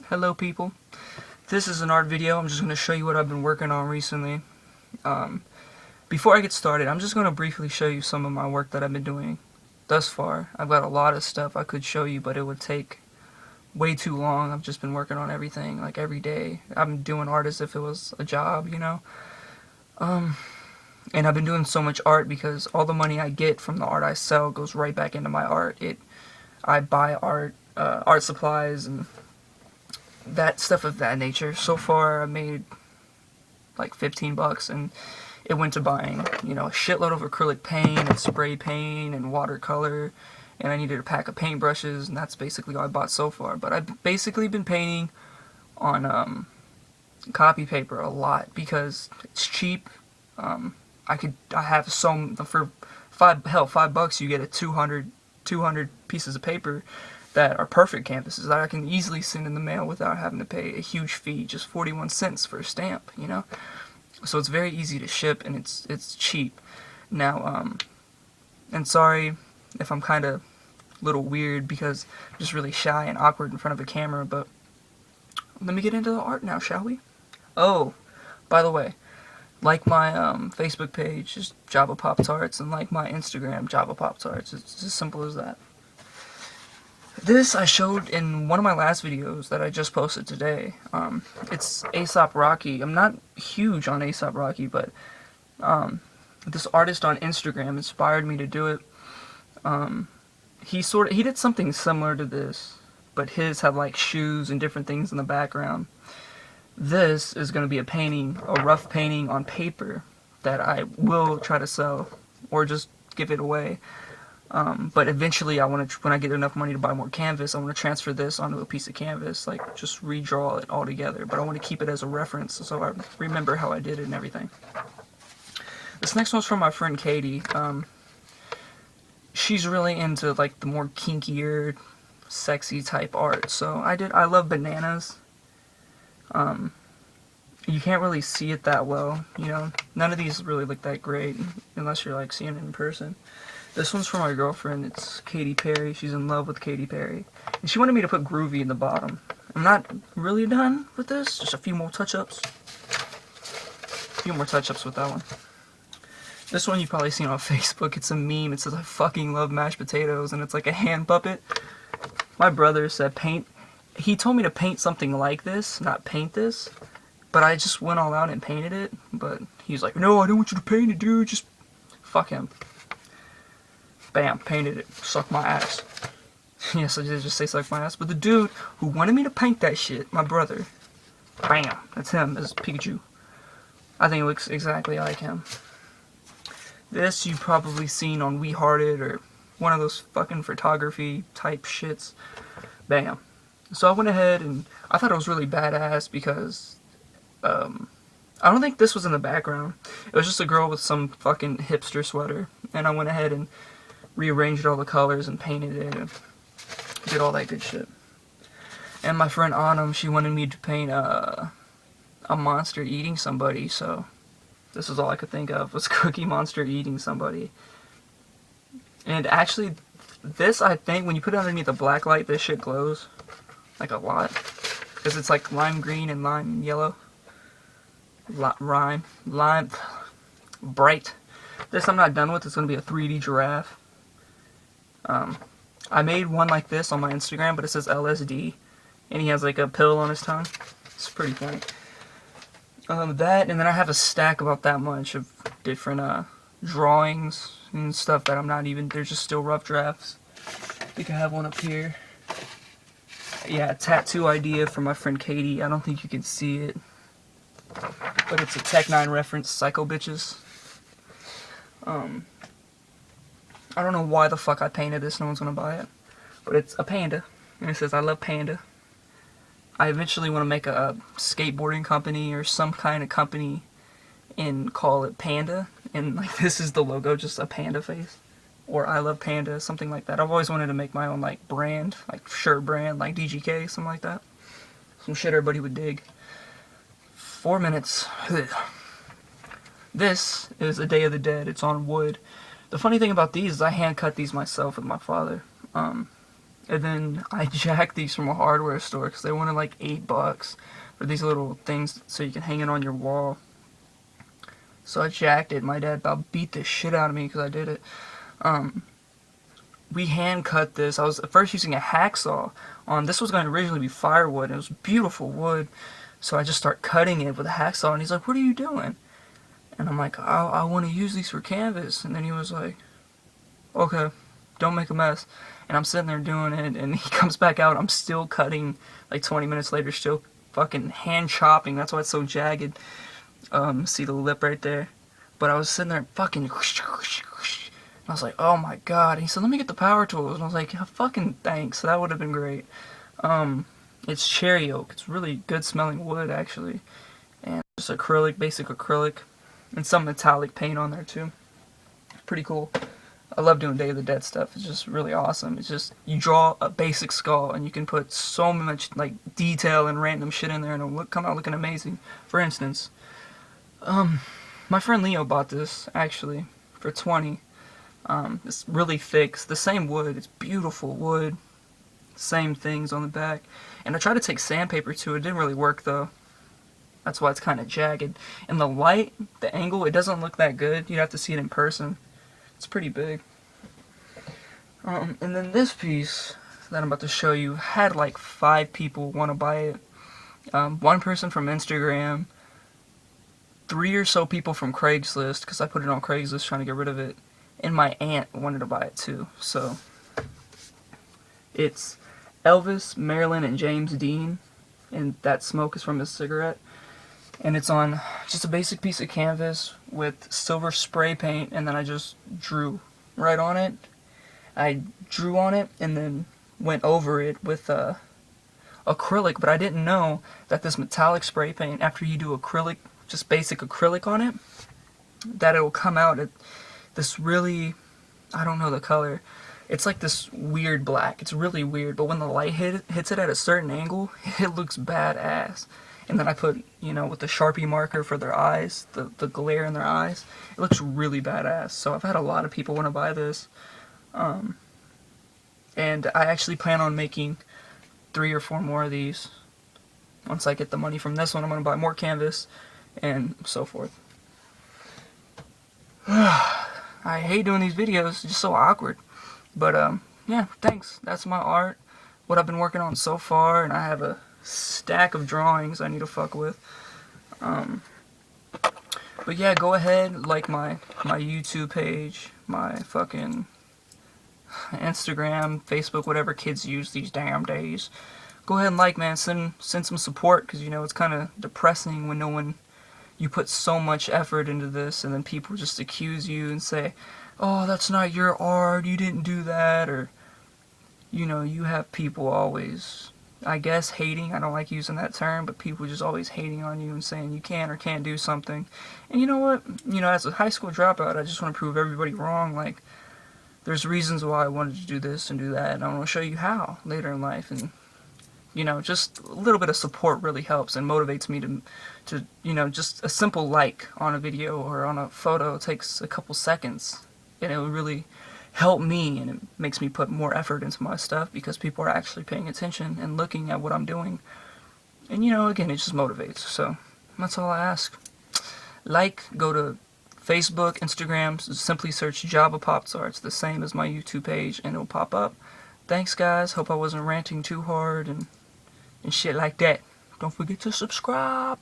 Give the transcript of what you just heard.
Hello people, this is an art video. I'm just going to show you what I've been working on recently. Before I get started, I'm just going to briefly show you some of my work that I've been doing thus far. I've got a lot of stuff I could show you, but it would take way too long. I've just been working on everything, like every day. I'm doing art as if it was a job, you know? And I've been doing so much art because all the money I get from the art I sell goes right back into my art. I buy art, art supplies, and that stuff of that nature. So far I made like 15 bucks, and it went to buying, a shitload of acrylic paint and spray paint and watercolor, and I needed a pack of paintbrushes, and that's basically all I bought so far. But I've basically been painting on copy paper a lot because it's cheap. I have some for $5 you get a 200 pieces of paper that are perfect canvases that I can easily send in the mail without having to pay a huge fee, just 41 cents for a stamp, So it's very easy to ship, and it's cheap. Now, and sorry if I'm kind of a little weird because I'm just really shy and awkward in front of a camera, but let me get into the art now, shall we? Oh, by the way, like my Facebook page, just Java Pop Tarts, and like my Instagram, Java Pop Tarts. It's as simple as that. This I showed in one of my last videos that I just posted today. It's A$AP Rocky. I'm not huge on A$AP Rocky, but this artist on Instagram inspired me to do it. He did something similar to this, but his had like shoes and different things in the background. This is going to be a rough painting on paper that I will try to sell or just give it away. But eventually when I get enough money to buy more canvas, I want to transfer this onto a piece of canvas, like just redraw it all together. But I want to keep it as a reference so I remember how I did it and everything. This next one's from my friend Katie. She's really into like the more kinkier, sexy type art. So I love bananas. You can't really see it that well, None of these really look that great unless you're like seeing it in person. This one's for my girlfriend. It's Katy Perry. She's in love with Katy Perry. And she wanted me to put Groovy in the bottom. I'm not really done with this. Just a few more touch-ups. With that one. This one you've probably seen on Facebook. It's a meme. It says, I fucking love mashed potatoes. And it's like a hand puppet. My brother said he told me to paint something like this, not paint this. But I just went all out and painted it. But he's like, no, I don't want you to paint it, dude. Just fuck him. Bam, painted it. Suck my ass. Yes, I did just say suck my ass. But the dude who wanted me to paint that shit, my brother, bam, that's him, as Pikachu. I think it looks exactly like him. This you've probably seen on We Hearted or one of those fucking photography type shits. Bam. So I went ahead and I thought it was really badass because I don't think this was in the background. It was just a girl with some fucking hipster sweater. And I went ahead and rearranged all the colors and painted it and did all that good shit. And my friend Autumn, she wanted me to paint a monster eating somebody, so this is all I could think of was Cookie Monster eating somebody. And actually, this, I think, when you put it underneath a black light, this shit glows. Like a lot. Because it's like lime green and lime yellow. Lime. Bright. This I'm not done with. It's going to be a 3D giraffe. I made one like this on my Instagram, but it says LSD, and he has like a pill on his tongue. It's pretty funny. That, and then I have a stack about that much of different drawings and stuff that I'm not even, they're just still rough drafts. I think I have one up here. Yeah, a tattoo idea from my friend Katie. I don't think you can see it, but it's a Tech 9 reference, Psycho Bitches. I don't know why the fuck I painted this, no one's gonna buy it. But it's a panda, and it says, I love panda. I eventually want to make a skateboarding company or some kind of company and call it Panda. And like this is the logo, just a panda face. Or I love panda, something like that. I've always wanted to make my own like brand, like shirt brand, like DGK, something like that. Some shit everybody would dig. 4 minutes. This is a Day of the Dead. It's on wood. The funny thing about these is I hand cut these myself with my father. And then I jacked these from a hardware store because they wanted like $8 for these little things so you can hang it on your wall. So I jacked it. My dad about beat the shit out of me because I did it. We hand cut this. I was at first using a hacksaw. This was going to originally be firewood. It was beautiful wood. So I just start cutting it with a hacksaw, and he's like, "What are you doing?" And I'm like, I want to use these for canvas. And then he was like, "Okay, don't make a mess." And I'm sitting there doing it, and he comes back out. I'm still cutting, like 20 minutes later, still fucking hand chopping. That's why it's so jagged. See the lip right there? But I was sitting there fucking... I was like, oh my god. And he said, let me get the power tools. And I was like, yeah, fucking thanks. That would have been great. It's cherry oak. It's really good smelling wood, actually. And just acrylic, basic acrylic. And some metallic paint on there, too. Pretty cool. I love doing Day of the Dead stuff. It's just really awesome. It's just, you draw a basic skull, and you can put so much, like, detail and random shit in there, and it'll come out looking amazing. For instance, my friend Leo bought this, actually, for $20. It's really thick. It's the same wood. It's beautiful wood. Same things on the back. And I tried to take sandpaper to it. It didn't really work, though. That's why it's kind of jagged. And the light, the angle, it doesn't look that good. You'd have to see it in person. It's pretty big. And then this piece that I'm about to show you had like 5 people want to buy it. 1 person from Instagram, 3 or so people from Craigslist, because I put it on Craigslist trying to get rid of it, and my aunt wanted to buy it too. So it's Elvis, Marilyn, and James Dean, and that smoke is from his cigarette. And it's on just a basic piece of canvas with silver spray paint, and then I just drew right on it. I drew on it and then went over it with acrylic, but I didn't know that this metallic spray paint, after you do acrylic, just basic acrylic on it, that it will come out at this really, I don't know the color, it's like this weird black. It's really weird, but when the light hits it at a certain angle, it looks badass. And then I put, you know, with the Sharpie marker for their eyes, the glare in their eyes, it looks really badass. So I've had a lot of people want to buy this. And I actually plan on making 3 or 4 more of these. Once I get the money from this one, I'm going to buy more canvas and so forth. I hate doing these videos. It's just so awkward. But, yeah, thanks. That's my art. What I've been working on so far, and I have a stack of drawings I need to fuck with. But yeah, go ahead, like my YouTube page, my fucking Instagram, Facebook, whatever kids use these damn days. Go ahead and like, man, send some support, because, you know, it's kind of depressing when you put so much effort into this, and then people just accuse you and say, oh, that's not your art, you didn't do that, or, you know, you have people always, I guess, hating. I don't like using that term, but people just always hating on you and saying you can or can't do something. And you know what? You know, as a high school dropout, I just want to prove everybody wrong. Like, there's reasons why I wanted to do this and do that, and I want to show you how later in life. And, you know, just a little bit of support really helps and motivates me to you know, just a simple like on a video or on a photo takes a couple seconds, and it will really help me, and it makes me put more effort into my stuff because people are actually paying attention and looking at what I'm doing. And, you know, again, it just motivates. So that's all I ask. Like, go to Facebook, Instagram, simply search Java Pops Art. It's the same as my YouTube page, and it'll pop up. Thanks, guys. Hope I wasn't ranting too hard and shit like that. Don't forget to subscribe.